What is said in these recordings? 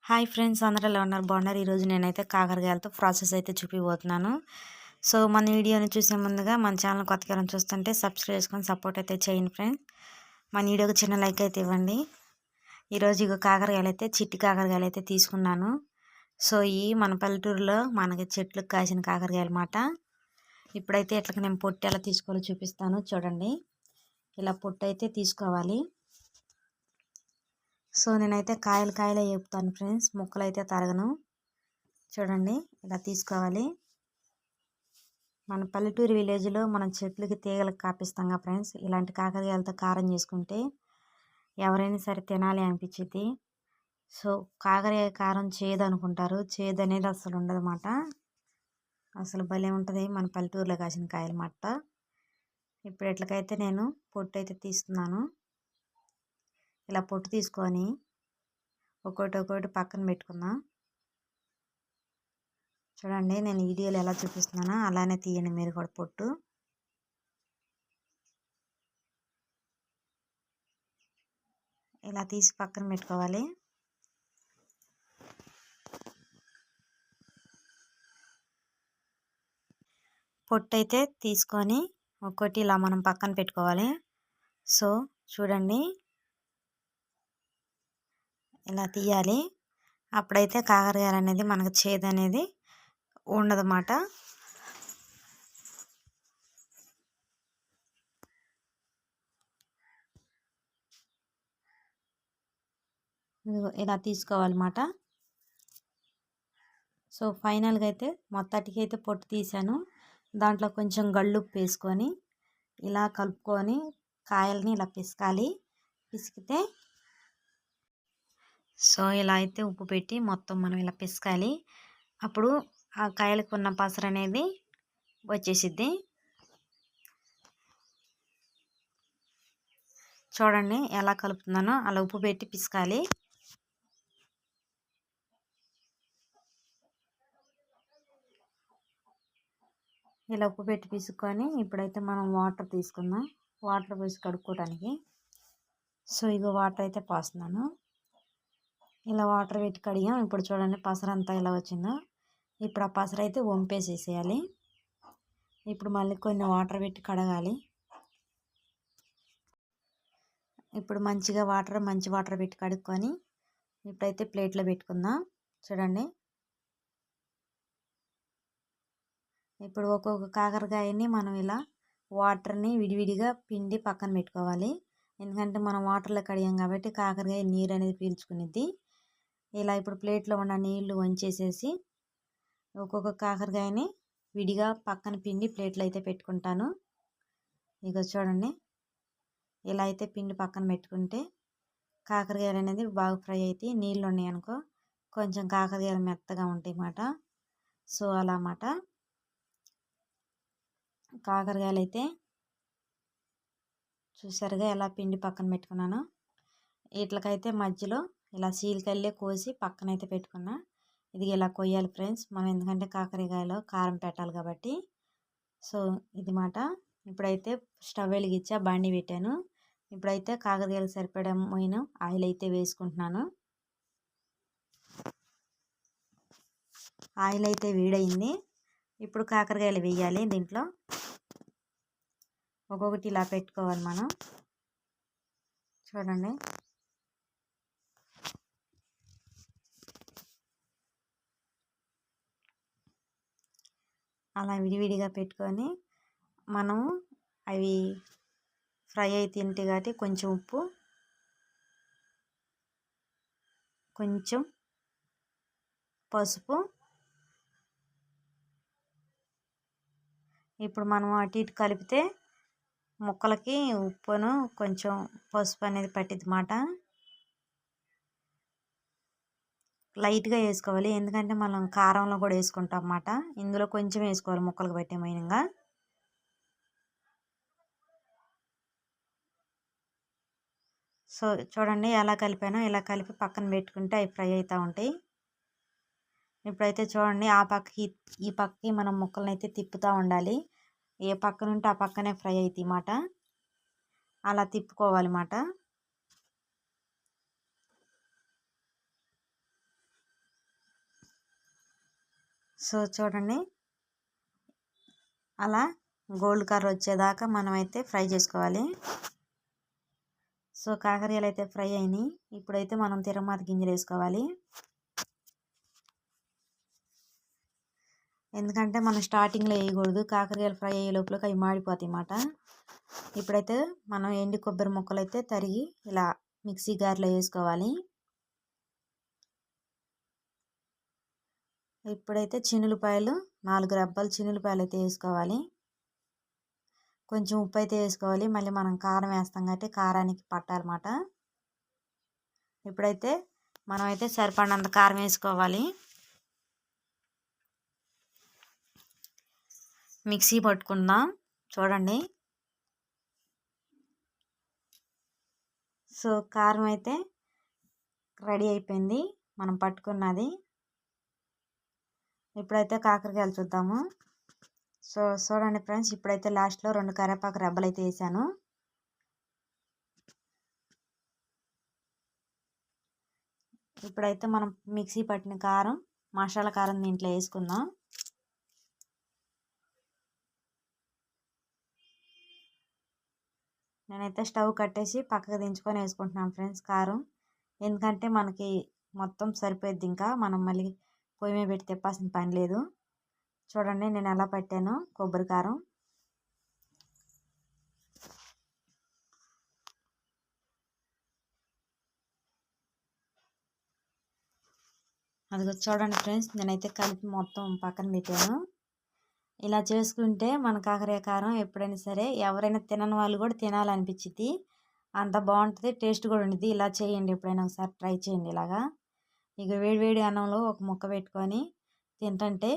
Hi friends, అందరూ ఎలా ఉన్నారు? బాగున్నారు. ఈరోజు నేనైతే కాకరకాయలతో ప్రాసెస్ అయితే చూపిపోతున్నాను. సో మన వీడియోని చూసే ముందుగా మన ఛానల్ కొత్తగా ఎవరైనా చూస్తుంటే సబ్స్క్రైబ్ చేసుకొని సపోర్ట్ అయితే చేయండి ఫ్రెండ్స్. మన వీడియోకి చిన్న లైక్ అయితే ఇవ్వండి. ఈరోజు ఇక కాకరకాయలు అయితే చిట్టి కాకరకాయలు అయితే తీసుకున్నాను. సో ఈ మన పల్లెటూరులో మనకి చెట్లకు కాసిన కాకరకాయలు అన్నమాట. ఇప్పుడైతే ఇట్లా నేను పొట్టు ఎలా తీసుకోవాలో చూపిస్తాను చూడండి. ఇలా పొట్టు అయితే తీసుకోవాలి. సో నేనైతే కాయలే వేపుతాను ఫ్రెండ్స్, ముక్కలు అయితే తరగను. చూడండి ఇలా తీసుకోవాలి. మన పల్లెటూరు విలేజ్లో మనం చెట్లకి తీగలకు కాపిస్తాం కదా ఫ్రెండ్స్. ఇలాంటి కాకరకాయలతో కారం చేసుకుంటే ఎవరైనా సరే తినాలి అనిపించింది. సో కాకరకాయ కారం చేదు అనుకుంటారు, చేదు అనేది అసలు ఉండదన్నమాట. అసలు భలే ఉంటుంది మన పల్లెటూరులో కాసిన కాయలు మాట. ఇప్పుడు ఎట్లకైతే నేను పొట్టు అయితే తీస్తున్నాను. ఇలా పొట్టు తీసుకొని ఒక్కొక్కటి పక్కన పెట్టుకుందాం. చూడండి నేను వీడియోలో ఎలా చూపిస్తున్నానో అలానే తీయండి మీరు కూడా పొట్టు. ఇలా తీసి పక్కన పెట్టుకోవాలి. పొట్టు అయితే తీసుకొని ఒక్కొక్కటి ఇలా మనం పక్కన పెట్టుకోవాలి. సో చూడండి ఇలా తీయాలి. అప్పుడైతే కాకరకాయలు అనేది మనకు చేదు అనేది ఉండదన్నమాట. ఇలా తీసుకోవాలన్నమాట. సో ఫైనల్గా అయితే మొత్తానికి అయితే పొట్టు తీసాను. దాంట్లో కొంచెం గళ్ళుప్పు వేసుకొని ఇలా కలుపుకొని కాయల్ని ఇలా పిసకాలి. పిసికితే సో ఇలా అయితే ఉప్పు పెట్టి మొత్తం మనం ఇలా పిసకాలి. అప్పుడు ఆ కాయలకు ఉన్న పసరు అనేది వచ్చేసిద్ది. చూడండి ఎలా కలుపుతున్నానో అలా ఉప్పు పెట్టి పిసకాలి. ఇలా ఉప్పు పెట్టి పిసుకొని ఇప్పుడైతే మనం వాటర్ తీసుకుందాం, వాటర్ పోసి కడుక్కోవడానికి. సో ఇగో వాటర్ అయితే పోస్తున్నాను. ఇలా వాటర్ పెట్టి కడిగాం. ఇప్పుడు చూడండి పసరు అంతా ఎలా వచ్చిందో. ఇప్పుడు ఆ పసరు అయితే వంపేసేసేయాలి. ఇప్పుడు మళ్ళీ కొన్ని వాటర్ పెట్టి కడగాలి. ఇప్పుడు మంచి వాటర్ పెట్టి కడుక్కొని ఇప్పుడైతే ప్లేట్లో పెట్టుకుందాం. చూడండి ఇప్పుడు ఒక్కొక్క కాకరకాయని మనం ఇలా వాటర్ని విడివిడిగా పిండి పక్కన పెట్టుకోవాలి. ఎందుకంటే మనం వాటర్లో కడిగాం కాబట్టి కాకరకాయ నీరు అనేది పీల్చుకునిద్ది. ఇలా ఇప్పుడు ప్లేట్లో ఉన్న నీళ్లు వంచేసేసి ఒక్కొక్క కాకరకాయని విడిగా పక్కన పిండి ప్లేట్లో అయితే పెట్టుకుంటాను. ఇక చూడండి ఇలా అయితే పిండి పక్కన పెట్టుకుంటే కాకరకాయలు అనేది బాగా ఫ్రై అయితే నీళ్ళు ఉన్నాయి అనుకో కొంచెం కాకరకాయలు మెత్తగా ఉంటాయి అన్నమాట. సో అలా అన్నమాట. కాకరకాయలు అయితే చూసారుగా ఎలా పిండి పక్కన పెట్టుకున్నాను. వీటికైతే మధ్యలో ఇలా సీలికల్లే కోసి పక్కన అయితే పెట్టుకున్నా. ఇది ఇలా కొయ్యాలి ఫ్రెండ్స్ మనం, ఎందుకంటే కాకరకాయలో కారం పెట్టాలి కాబట్టి. సో ఇది మాట. ఇప్పుడైతే స్టవ్ వెలిగించి బండి పెట్టాను. ఇప్పుడైతే కాకరకాయలు సరిపడమైన ఆయిల్ అయితే వేసుకుంటున్నాను. ఆయిల్ అయితే వేడైంది. ఇప్పుడు కాకరకాయలు వేయాలి. దీంట్లో ఒక్కొక్కటి ఇలా పెట్టుకోవాలి మనం. చూడండి అలా విడివిడిగా పెట్టుకొని మనం అవి ఫ్రై అయి తింటే కాబట్టి కొంచెం ఉప్పు, కొంచెం పసుపు, ఇప్పుడు మనం అటు ఇటు కలిపితే ముక్కలకి ఉప్పును కొంచెం పసుపు అనేది పట్టిద్ది మాట. లైట్గా వేసుకోవాలి, ఎందుకంటే మనం కారంలో కూడా వేసుకుంటాం అన్నమాట. ఇందులో కొంచెం వేసుకోవాలి ముక్కలకు పట్టే మైనంగా. సో చూడండి ఎలా కలిపానో, ఇలా కలిపి పక్కన పెట్టుకుంటే అవి ఫ్రై అవుతూ ఉంటాయి. ఇప్పుడైతే చూడండి ఆ పక్కకి ఈ పక్కకి మనం ముక్కలను అయితే తిప్పుతూ ఉండాలి. ఏ పక్కన ఉంటే ఆ పక్కనే ఫ్రై అవుతాయి అన్నమాట. అలా తిప్పుకోవాలన్నమాట. సో చూడండి, అలా గోల్డ్ కలర్ వచ్చేదాకా మనమైతే ఫ్రై చేసుకోవాలి. సో కాకరకాయలు అయితే ఫ్రై అయినాయి. ఇప్పుడైతే మనం తిరమాత గింజలు వేసుకోవాలి. ఎందుకంటే మనం స్టార్టింగ్లో వేయకూడదు, కాకరకాయలు ఫ్రై అయ్యే లోపల అవి మాడిపోతాయి అన్నమాట. ఇప్పుడైతే మనం ఎండు కొబ్బరి ముక్కలు అయితే తరిగి ఇలా మిక్సీ జార్లో వేసుకోవాలి. ఇప్పుడైతే చిన్నులపాయలు 4 రెబ్బలు చిన్నులపాయలు అయితే వేసుకోవాలి. కొంచెం ఉప్పు అయితే వేసుకోవాలి, మళ్ళీ మనం కారం వేస్తాం కాబట్టి కారానికి పట్టాలన్నమాట. ఇప్పుడైతే మనమైతే సరిపడినంత కారం వేసుకోవాలి. మిక్సీ పట్టుకుందాం. చూడండి, సో కారం అయితే రెడీ అయిపోయింది మనం పట్టుకున్నది. ఇప్పుడైతే కాకరకాయలు చూద్దాము. సో చూడండి ఫ్రెండ్స్, ఇప్పుడైతే లాస్ట్లో 2 కరివేపాకు రెబ్బలు అయితే వేసాను. ఇప్పుడైతే మనం మిక్సీ పట్టిన కారం, మసాలా కారం దీంట్లో వేసుకుందాం. నేనైతే స్టవ్ కట్టేసి పక్కకు దించుకొని వేసుకుంటున్నాను ఫ్రెండ్స్ కారం. ఎందుకంటే మనకి మొత్తం సరిపోద్ది, ఇంకా మనం మళ్ళీ పొయ్యి మీద పెట్టి తిప్పాల్సిన పని లేదు. చూడండి నేను ఎలా పట్టాను కొబ్బరి కారం. అది చూడండి ఫ్రెండ్స్, నేనైతే కలిపి మొత్తం పక్కన పెట్టాను. ఇలా చేసుకుంటే మన కాకరకాయ కారం ఎప్పుడైనా సరే ఎవరైనా తినని వాళ్ళు కూడా తినాలనిపించింది, అంత బాగుంటుంది, టేస్ట్ కూడా ఉంటుంది. ఇలా చేయండి, ఎప్పుడైనా ఒకసారి ట్రై చేయండి ఇలాగా. ఇక వేడి అన్నంలో ఒక ముక్క పెట్టుకొని తింటుంటే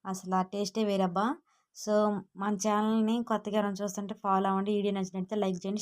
అసలు ఆ టేస్టే వేరబ్బా. సో మన ఛానల్ని కొత్తగా చూస్తుంటే ఫాలో అవ్వండి. వీడియో నచ్చినట్లయితే లైక్ చేయండి.